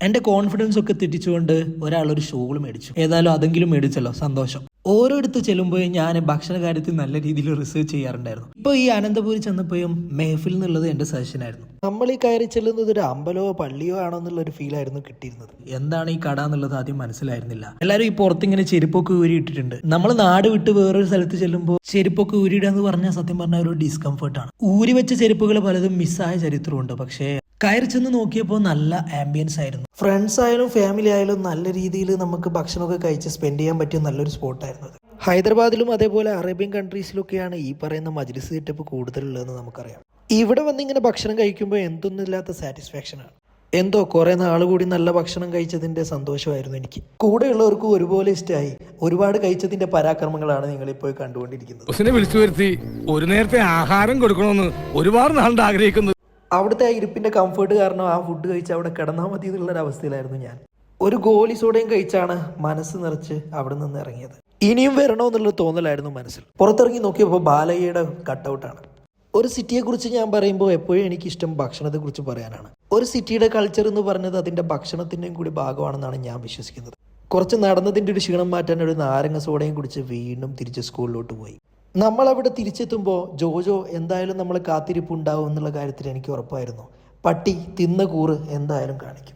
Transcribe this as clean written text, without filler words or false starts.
എൻ്റെ കോൺഫിഡൻസ് ഒക്കെ തെറ്റിച്ചുകൊണ്ട് ഒരാളൊരു ഷോൾ മേടിച്ചു. ഏതായാലും അതെങ്കിലും മേടിച്ചല്ലോ, സന്തോഷം. ഓരോരുത്ത് ചെല്ലുമ്പോഴും ഞാൻ ഭക്ഷണ കാര്യത്തിൽ നല്ല രീതിയിൽ റിസർച്ച് ചെയ്യാറുണ്ടായിരുന്നു. ഇപ്പോൾ ഈ അനന്തപുരി ചെന്നപ്പോഴും മെഹഫിൽ എന്നുള്ളത് എൻ്റെ സജഷൻ ആയിരുന്നു. നമ്മൾ ഈ കയറി ചെല്ലുന്നത് ഒരു അമ്പലമോ പള്ളിയോ ആണോ എന്നുള്ള ഒരു ഫീൽ ആയിരുന്നു കിട്ടിയിരുന്നത്. എന്താണ് ഈ കട എന്നുള്ളത് ആദ്യം മനസ്സിലായിരുന്നില്ല. എല്ലാവരും ഈ പുറത്തിങ്ങനെ ചെരുപ്പൊക്കെ ഊരിയിട്ടിട്ടുണ്ട്. നമ്മൾ നാട് വിട്ട് വേറൊരു സ്ഥലത്ത് ചെല്ലുമ്പോൾ ചെരുപ്പൊക്കെ ഊരിയിടുക എന്ന് പറഞ്ഞാൽ സത്യം പറഞ്ഞാൽ ഒരു ഡിസ്കംഫർട്ടാണ്. ഊരി വെച്ച ചെരുപ്പുകൾ പലതും മിസ്സായ ചരിത്രമുണ്ട്. പക്ഷേ കയറി ചെന്ന് നോക്കിയപ്പോൾ നല്ല ആംബിയൻസ് ആയിരുന്നു. ഫ്രണ്ട്സ് ആയാലും ഫാമിലി ആയാലും നല്ല രീതിയിൽ നമുക്ക് ഭക്ഷണമൊക്കെ കഴിച്ച് സ്പെൻഡ് ചെയ്യാൻ പറ്റിയ നല്ലൊരു സ്പോട്ടായിരുന്നു. ഹൈദരാബാദിലും അതേപോലെ അറേബ്യൻ കൺട്രീസിലൊക്കെയാണ് ഈ പറയുന്ന മജ്ലിസ് സെറ്റപ്പ് കൂടുതലുള്ളതെന്ന് നമുക്കറിയാം. ഇവിടെ വന്നിങ്ങനെ ഭക്ഷണം കഴിക്കുമ്പോൾ എന്തൊന്നുമില്ലാത്ത സാറ്റിസ്ഫാക്ഷനാണ്. എന്തോ കുറെ നാൾ കൂടി നല്ല ഭക്ഷണം കഴിച്ചതിന്റെ സന്തോഷമായിരുന്നു എനിക്ക്. കൂടെയുള്ളവർക്കും ഒരുപോലെ ഇഷ്ടമായി. ഒരുപാട് കഴിച്ചതിന്റെ പരാക്രമങ്ങളാണ് നിങ്ങളിപ്പോൾ കണ്ടുകൊണ്ടിരിക്കുന്നത്. വിളിച്ചു വരുത്തി ഒരു നേരത്തെ ആഹാരം കൊടുക്കണമെന്ന് ഒരുപാട് നാളുണ്ട് ആഗ്രഹിക്കുന്നു. അവിടുത്തെ ആ ഇരിപ്പിന്റെ കംഫർട്ട് കാരണം ആ ഫുഡ് കഴിച്ച് അവിടെ കിടന്നാൽ മതി എന്നുള്ളൊരവസ്ഥയിലായിരുന്നു ഞാൻ. ഒരു ഗോലി സോഡയും കഴിച്ചാണ് മനസ്സ് നിറച്ച് അവിടെ നിന്ന് ഇറങ്ങിയത്. ഇനിയും വരണോ എന്നുള്ള തോന്നലായിരുന്നു മനസ്സിൽ. പുറത്തിറങ്ങി നോക്കിയപ്പോൾ ബാലയ്യയുടെ കട്ടൗട്ടാണ്. ഒരു സിറ്റിയെക്കുറിച്ച് ഞാൻ പറയുമ്പോൾ എപ്പോഴും എനിക്കിഷ്ടം ഭക്ഷണത്തെക്കുറിച്ച് പറയാനാണ്. ഒരു സിറ്റിയുടെ കൾച്ചർ എന്ന് പറഞ്ഞത് അതിൻ്റെ ഭക്ഷണത്തിൻ്റെയും കൂടി ഭാഗമാണെന്നാണ് ഞാൻ വിശ്വസിക്കുന്നത്. കുറച്ച് നടന്നതിൻ്റെ ഒരു ക്ഷീണം മാറ്റാൻ ഒരു നാരങ്ങ സോഡയും കുടിച്ച് വീണ്ടും തിരിച്ച് സ്കൂളിലോട്ട് പോയി. നമ്മളവിടെ തിരിച്ചെത്തുമ്പോൾ ജോജോ എന്തായാലും നമ്മളെ കാത്തിരിപ്പ് ഉണ്ടാവും എന്നുള്ള കാര്യത്തിൽ എനിക്ക് ഉറപ്പായിരുന്നു. പട്ടി തിന്ന കൂറ് എന്തായാലും കാണിക്കും.